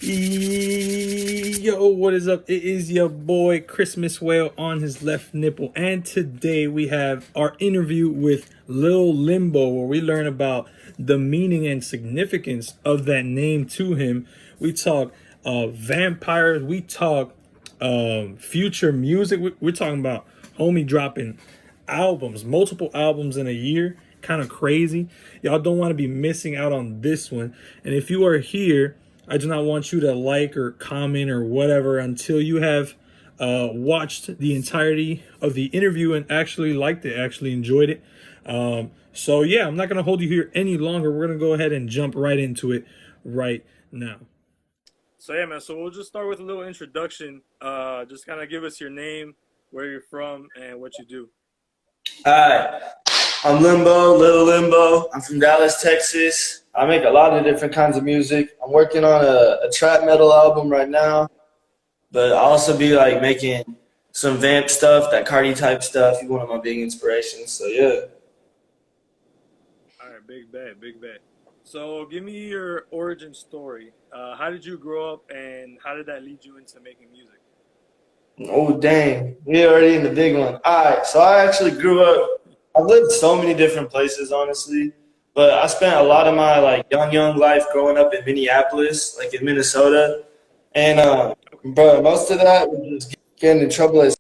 Yo, what is up? It is your boy Christmas Whale on his left nipple, and today we have our interview with Lil Limbo, where we learn about the meaning and significance of that name to him. We talk vampires, we talk future music. We're talking about homie dropping albums, multiple albums in a year. Kind of crazy. Y'all don't want to be missing out on this one. And if you are here, I do not want you to like or comment or whatever until you have watched the entirety of the interview and actually liked it, actually enjoyed it. So yeah, I'm not going to hold you here any longer. We're going to go ahead and jump right into it right now. So yeah, man, so we'll just start with a little introduction. Just kind of give us your name, where you're from, and what you do. Alright, I'm Limbo, Little Limbo. I'm from Dallas, Texas. I make a lot of different kinds of music. I'm working on a trap metal album right now, but I'll also be like making some vamp stuff, that Cardi type stuff. He's one of my big inspirations, so yeah. All right, big bet, big bet. So give me your origin story. How did you grow up, and how did that lead you into making music? Oh, dang. We're already in the big one. All right, so I actually grew up, I've lived so many different places, honestly, but I spent a lot of my, like, young life growing up in Minneapolis, like in Minnesota, and, bro, most of that was just getting in trouble at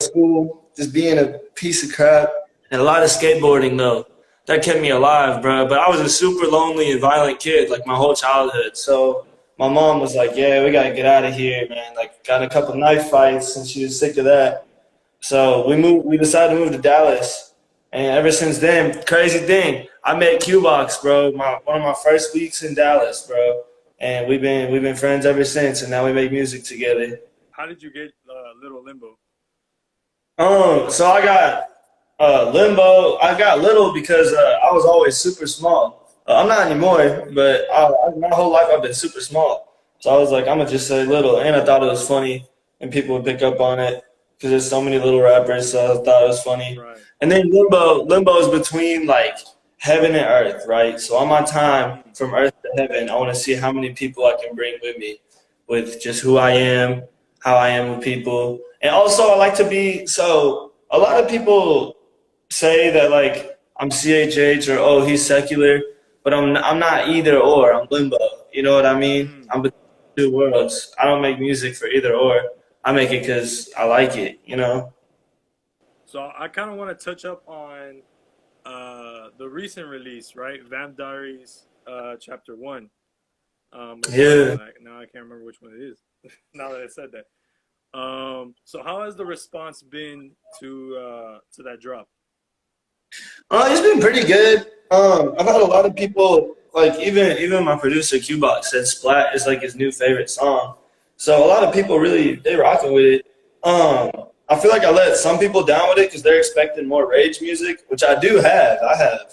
school, just being a piece of crap, and a lot of skateboarding, though. That kept me alive, bro, but I was a super lonely and violent kid, like, my whole childhood, so my mom was like, yeah, we gotta get out of here, man. Like, got in a couple knife fights, and she was sick of that. So we decided to move to Dallas. And ever since then, crazy thing, I met Qwik, bro, one of my first weeks in Dallas, bro. And we've been friends ever since, and now we make music together. How did you get Little Limbo? So I got Limbo. I got little because I was always super small. I'm not anymore, but my whole life I've been super small. So I was like, I'm gonna just say little, and I thought it was funny, and people would pick up on it because there's so many little rappers. So I thought it was funny. Right. And then Limbo is between like heaven and earth, right? So on my time from earth to heaven, I want to see how many people I can bring with me, with just who I am, how I am with people, and also I like to be. So a lot of people say that like I'm CHH or oh he's secular. But I'm not either or. I'm limbo. You know what I mean? I'm between two worlds. I don't make music for either or. I make it because I like it, you know? So I kind of want to touch up on the recent release, right? Vamp Diaries, Chapter 1. Yeah. Now I can't remember which one it is, now that I said that. So how has the response been to that drop? It's been pretty good. I've had a lot of people, like even my producer Qwik said Splat is like his new favorite song. So a lot of people really, they rocking with it. I feel like I let some people down with it because they're expecting more rage music, which I do have. I have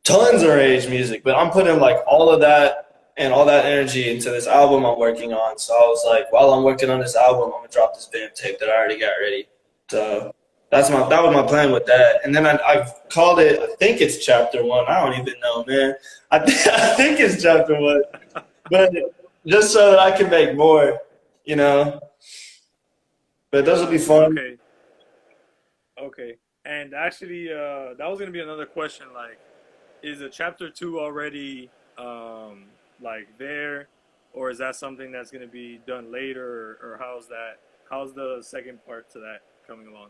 tons of rage music, but I'm putting like all of that and all that energy into this album I'm working on. So I was like, while I'm working on this album, I'm gonna drop this vamp tape that I already got ready. So that was my plan with that. And then I called it, I think it's Chapter 1. I don't even know, man. I think it's Chapter 1. But just so that I can make more, you know. But those will be fun. Okay. Okay. And actually, that was gonna be another question. Like, is a Chapter 2 already like there, or is that something that's gonna be done later, or how's that? How's the second part to that coming along?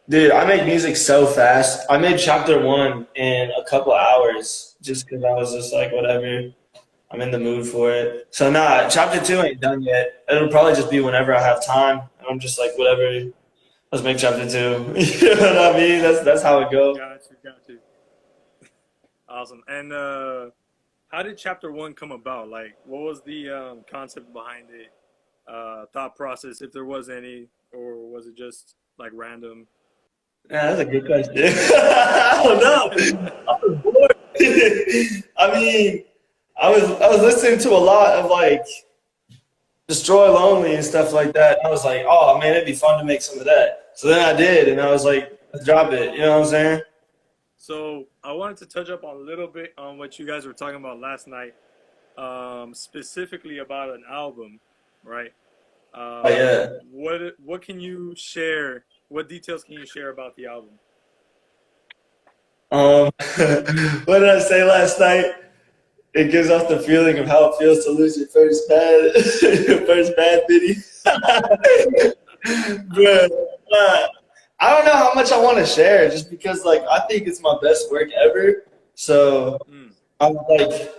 Dude, I make music so fast. I made Chapter 1 in a couple hours just because I was just like, whatever. I'm in the mood for it. So, nah, Chapter 2 ain't done yet. It'll probably just be whenever I have time. And I'm just like, whatever. Let's make Chapter 2. You know what I mean? That's how it goes. Got you. Awesome. And how did Chapter 1 come about? Like, what was the concept behind it? Thought process, if there was any, or was it just like random? Yeah, that's a good question. I don't know. I was bored. I mean, I was listening to a lot of like Destroy Lonely and stuff like that. And I was like, oh man, it'd be fun to make some of that. So then I did, and I was like, let's drop it. You know what I'm saying? So I wanted to touch up on a little bit on what you guys were talking about last night. specifically about an album, right? Oh yeah. What can you share? What details can you share about the album? What did I say last night? It gives off the feeling of how it feels to lose your first bad, your first bad biddy. But I don't know how much I want to share, just because like I think it's my best work ever. So Mm, I'm like,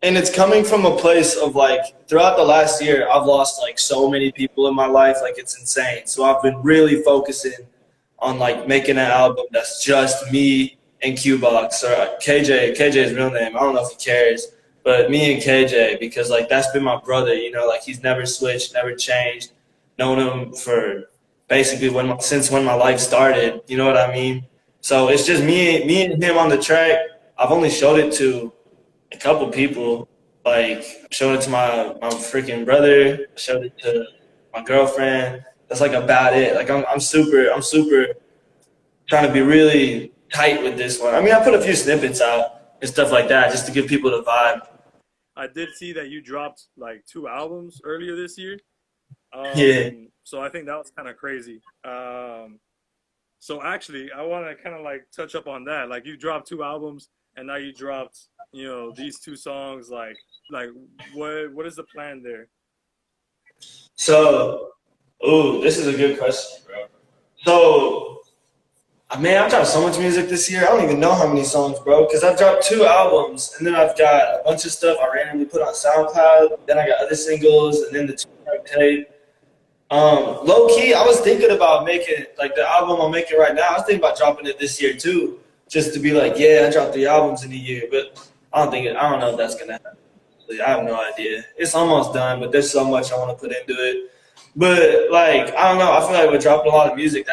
and it's coming from a place of like throughout the last year, I've lost like so many people in my life, like it's insane. So I've been really focusing on like making an album that's just me and Qbox or KJ's real name. I don't know if he cares, but me and KJ, because like that's been my brother, you know, like he's never switched, never changed. Known him for basically since when my life started. You know what I mean? So it's just me and him on the track. I've only showed it to a couple people. Like showed it to my freaking brother. Showed it to my girlfriend. That's like about it. Like I'm super trying to be really tight with this one. I mean, I put a few snippets out and stuff like that just to give people the vibe. I did see that you dropped like 2 albums earlier this year. Yeah. So I think that was kind of crazy. So actually, I want to kind of like touch up on that. Like you dropped 2 albums, and now you dropped, these 2 songs. Like what is the plan there? So, ooh, this is a good question, bro. So, man, I've dropped so much music this year. I don't even know how many songs, bro, because I've dropped 2 albums, and then I've got a bunch of stuff I randomly put on SoundCloud. Then I got other singles, and then the 2-track tape. Low key, I was thinking about making like the album I'm making right now. I was thinking about dropping it this year too, just to be like, yeah, I dropped 3 albums in a year. But I don't know if that's gonna happen. I have no idea. It's almost done, but there's so much I want to put into it. But like, I don't know. I feel like we're dropping a lot of music.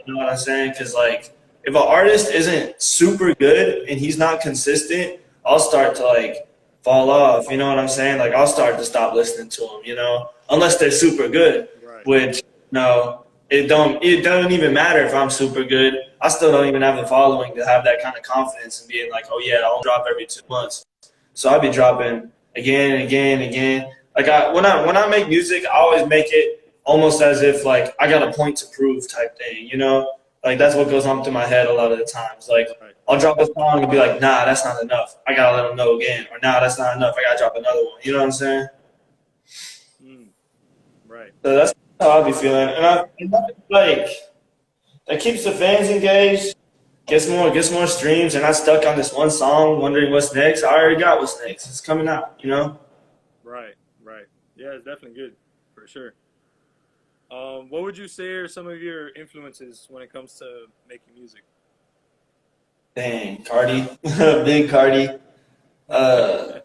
You know what I'm saying? Because like, if an artist isn't super good and he's not consistent, I'll start to like fall off. You know what I'm saying? Like, I'll start to stop listening to them. Unless they're super good. Right. Which no, it doesn't even matter if I'm super good. I still don't even have the following to have that kind of confidence and being like, oh yeah, I'll drop every 2 months. So I'll be dropping again and again and again. Like when I make music, I always make it almost as if like I got a point to prove type thing. Like that's what goes on through my head a lot of the times. Like Right. I'll drop a song and be like, nah, that's not enough. I gotta let them know again. Or nah, that's not enough. I gotta drop another one. You know what I'm saying? Mm, right. So that's how I'll be feeling. Like that keeps the fans engaged, gets more streams, and not stuck on this one song wondering what's next. I already got what's next. It's coming out. Right. Right. Yeah, it's definitely good for sure. What would you say are some of your influences when it comes to making music? Dang, Cardi, big Cardi. Uh,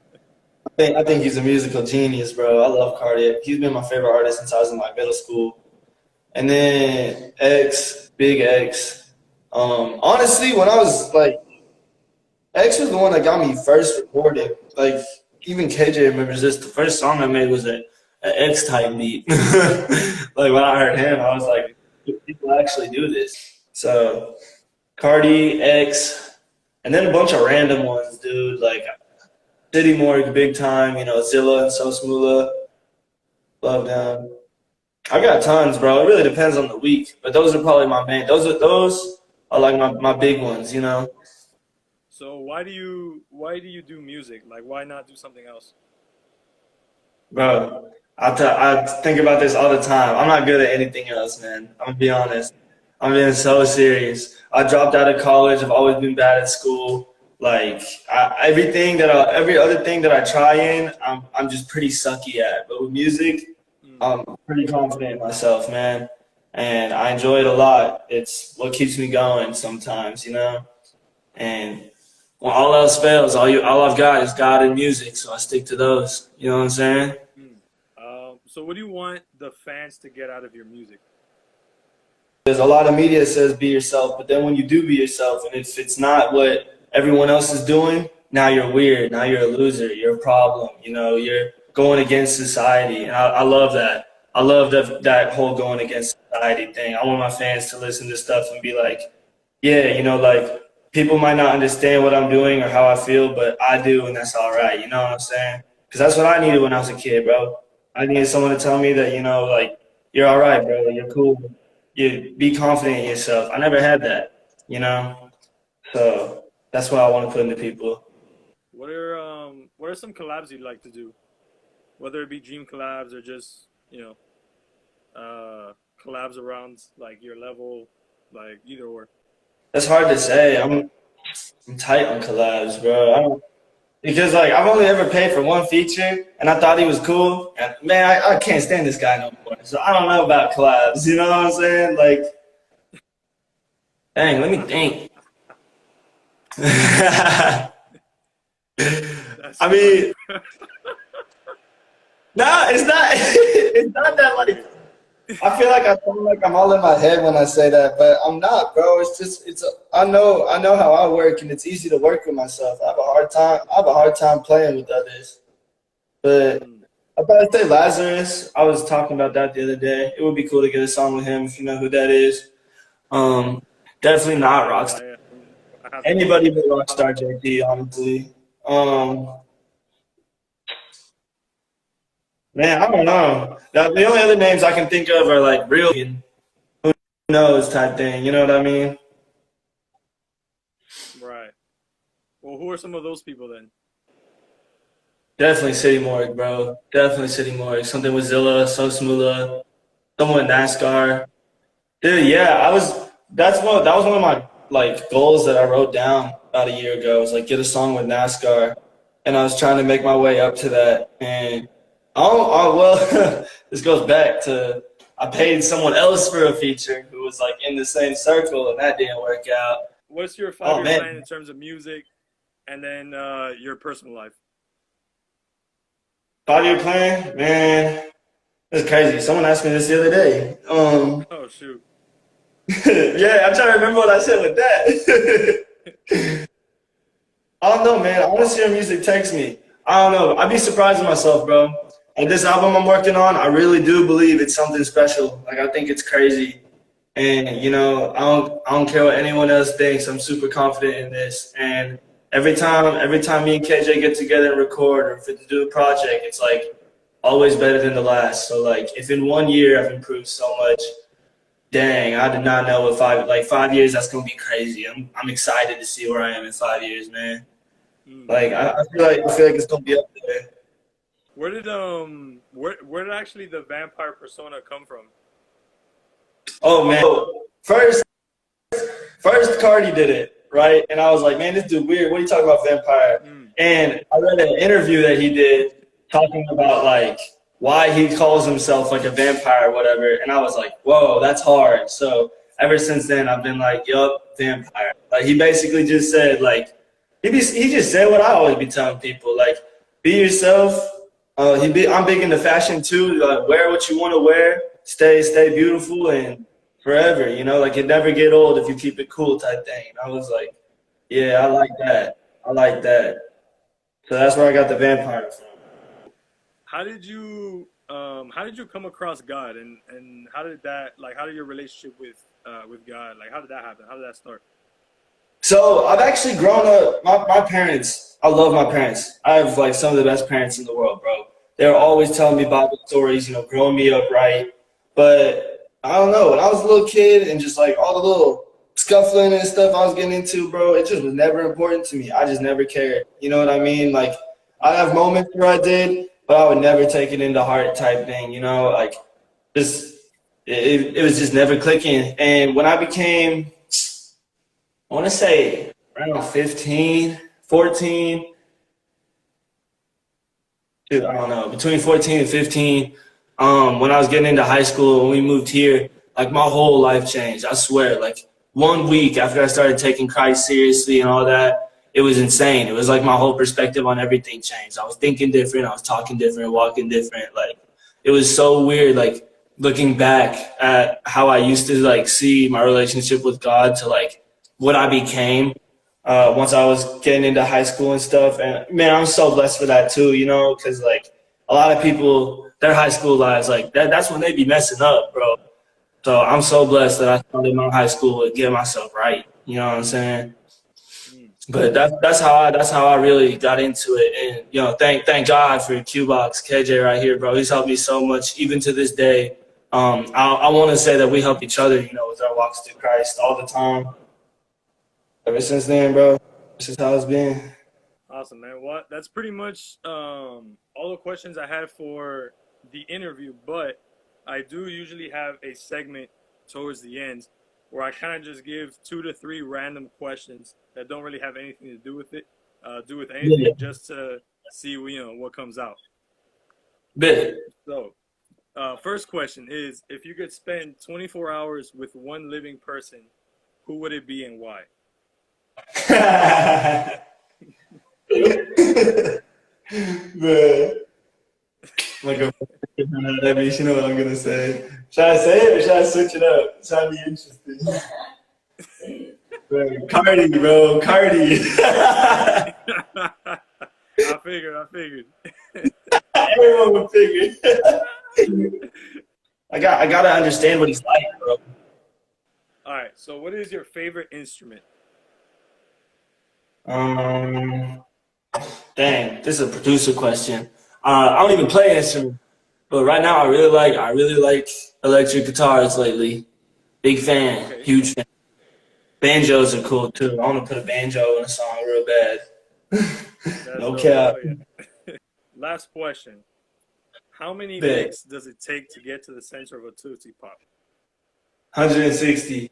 I think he's a musical genius, bro. I love Cardi. He's been my favorite artist since I was in like middle school. And then X, big X. Honestly, when I was like, X was the one that got me first recorded. Like, even KJ remembers this. The first song I made was an X type beat. Like when I heard him, I was like, people actually do this. So Cardi, X, and then a bunch of random ones, dude. Like City Morgue, big time. Zilla and So Smoola, love them. I got tons, bro. It really depends on the week, but those are probably my main. Those are like my big ones. So why do you do music? Like why not do something else? Bro, I think about this all the time. I'm not good at anything else, man. I'm gonna be honest. I'm being so serious. I dropped out of college. I've always been bad at school. Like every other thing that I try in, I'm just pretty sucky at. But with music, Mm, I'm pretty confident in myself, man, and I enjoy it a lot. It's what keeps me going sometimes. And when all else fails, all I've got is God and music, so I stick to those. You know what I'm saying? mm. So what do you want the fans to get out of your music? There's a lot of media that says be yourself, but then when you do be yourself, and if it's not what everyone else is doing, now you're weird. Now you're a loser. You're a problem. You're going against society, and I love that. I love that whole going against society thing. I want my fans to listen to stuff and be like, yeah, like people might not understand what I'm doing or how I feel, but I do, and that's all right. You know what I'm saying? Because that's what I needed when I was a kid, bro. I needed someone to tell me that, like, you're all right, bro. You're cool. You be confident in yourself. I never had that, you know. So that's what I want to put into people. What are some collabs you'd like to do? Whether it be dream collabs or just collabs around like your level, like either or. That's hard to say. I'm tight on collabs, bro. Because like I've only ever paid for one feature, and I thought he was cool. And man, I can't stand this guy no more. So I don't know about collabs. You know what I'm saying? Like, dang, let me think. That's I funny. mean, no, it's not. It's not that like. I feel like I sound like I'm all in my head when I say that, but I'm not, bro. It's just I know how I work, and it's easy to work with myself. I have a hard time playing with others. But Mm. I thought say Lazarus. I was talking about that the other day. It would be cool to get a song with him if you know who that is. Um, Definitely not No, Rockstar. I have no Anybody idea. but Rockstar JT, honestly. Man, I don't know. The only other names I can think of are like real who knows type thing. You know what I mean? Right. Well, who are some of those people then? Definitely City Morgue, bro. Definitely City Morgue. Something with Zilla, So Smoola, someone with NASCAR. Dude, yeah, that was one of my like goals that I wrote down about a year ago. Was like get a song with NASCAR, and I was trying to make my way up to that. And well, this goes back to I paid someone else for a feature who was like in the same circle, and that didn't work out. What's your Oh 5 year plan man, in terms of music and then your personal life? 5 year plan, man, it's crazy. Someone asked me this the other day. Oh shoot. Yeah, I'm trying to remember what I said with that. I don't know, man. I want to see her music text me. I don't know. I'd be surprised with myself, bro. And this album I'm working on, I really do believe it's something special. Like I think it's crazy. And I don't care what anyone else thinks. I'm super confident in this. And every time me and KJ get together and record or if to do a project, it's like always better than the last. So like if in 1 year I've improved so much, dang, I did not know what 5 years that's gonna be crazy. I'm excited to see where I am in 5 years, man. Mm. Like I feel like it's gonna be up there. Where did actually the vampire persona come from? Oh man. So, first Cardi did it, right? And I was like, man, this dude weird. What are you talking about vampire? Mm. And I read an interview that he did talking about like why he calls himself like a vampire or whatever. And I was like, whoa, that's hard. So ever since then I've been like, yup, vampire. Like he basically just said like he just said what I always be telling people, like, be yourself. I'm big into fashion too. Wear what you want to wear. Stay beautiful and forever. Like it never get old if you keep it cool type thing. And I was like, yeah, I like that. I like that. So that's where I got the vampire from. How did you come across God and how did your relationship with God, like how did that happen? How did that start? So I've actually grown up. My parents, I love my parents. I have like some of the best parents in the world, bro. They're always telling me Bible stories, growing me up right. But I don't know. When I was a little kid and just like all the little scuffling and stuff I was getting into, bro, it just was never important to me. I just never cared. You know what I mean? Like I have moments where I did, but I would never take it into heart type thing. Like just it was just never clicking. And when I became I want to say around 15, 14, dude, I don't know, between 14 and 15, when I was getting into high school, when we moved here, like my whole life changed. I swear, like 1 week after I started taking Christ seriously and all that, it was insane. It was like my whole perspective on everything changed. I was thinking different. I was talking different, walking different. Like it was so weird, like looking back at how I used to like see my relationship with God to like what I became once I was getting into high school and stuff. And man, I'm so blessed for that too, because like a lot of people, their high school lives, like that's when they be messing up, bro. So I'm so blessed that I started my high school and get myself right. You know what I'm saying? But that's how I really got into it. And thank God for Qbox KJ right here, bro. He's helped me so much, even to this day. I want to say that we help each other, with our walks through Christ all the time. Ever since then, bro, this is how it's been. Awesome, man. Well, that's pretty much all the questions I had for the interview, but I do usually have a segment towards the end where I kind of just give 2 to 3 random questions that don't really have anything to do with it, Yeah, just to see what comes out. bit. So, first question is, if you could spend 24 hours with one living person, who would it be and why? Man. Like a that means you know what I'm gonna say. Should I say it or should I switch it up? Try to be interesting. Bro, Cardi, bro, Cardi. I figured. Everyone would figure. I gotta understand what he's like, bro. All right. So, what is your favorite instrument? Um, Dang, this is a producer question. I don't even play instrument, but right now I really like electric guitars lately. Big fan, Okay. huge fan. Banjos are cool too. I want to put a banjo in a song real bad. That's No dope. cap. Hell yeah. Last question. How many Bet. licks does it take to get to the center of a Tootsie Pop? 160.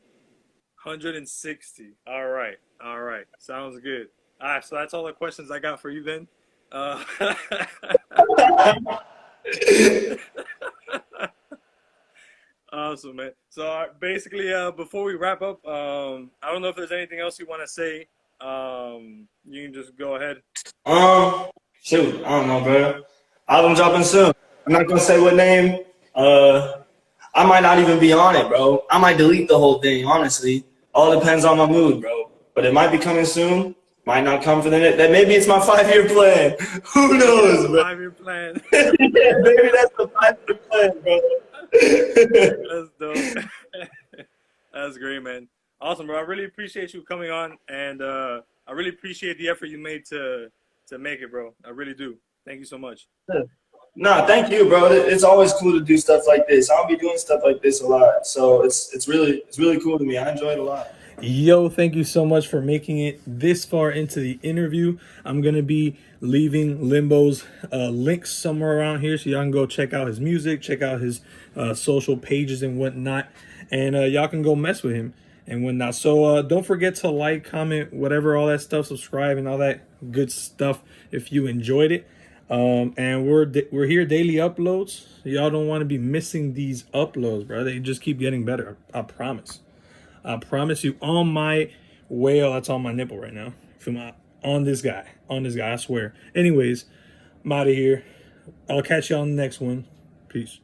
160. All right. All right. Sounds good. All right. So that's all the questions I got for you then. Uh, awesome, man. So basically, before we wrap up, I don't know if there's anything else you want to say. You can just go ahead. Shoot, I don't know, bro. Album dropping soon. I'm not gonna say what name. I might not even be on it, bro. I might delete the whole thing, honestly. All depends on my mood, bro. But it might be coming soon. Might not come for the next. That maybe it's my 5-year plan. Who knows, bro? 5-year plan. Maybe that's the 5-year plan, bro. That's dope. That's great, man. Awesome, bro. I really appreciate you coming on, and I really appreciate the effort you made to make it, bro. I really do. Thank you so much. Nah, thank you, bro. It's always cool to do stuff like this. I'll be doing stuff like this a lot, so it's really cool to me. I enjoy it a lot. Yo, thank you so much for making it this far into the interview. I'm going to be leaving Limbo's links somewhere around here so y'all can go check out his music, check out his social pages and whatnot. And y'all can go mess with him and whatnot. So don't forget to like, comment, whatever, all that stuff, subscribe and all that good stuff if you enjoyed it. And we're here daily uploads. Y'all don't want to be missing these uploads, bro. They just keep getting better. I promise. I promise you, on my whale that's on my nipple right now. On this guy, I swear. Anyways, I'm out of here. I'll catch you on the next one. Peace.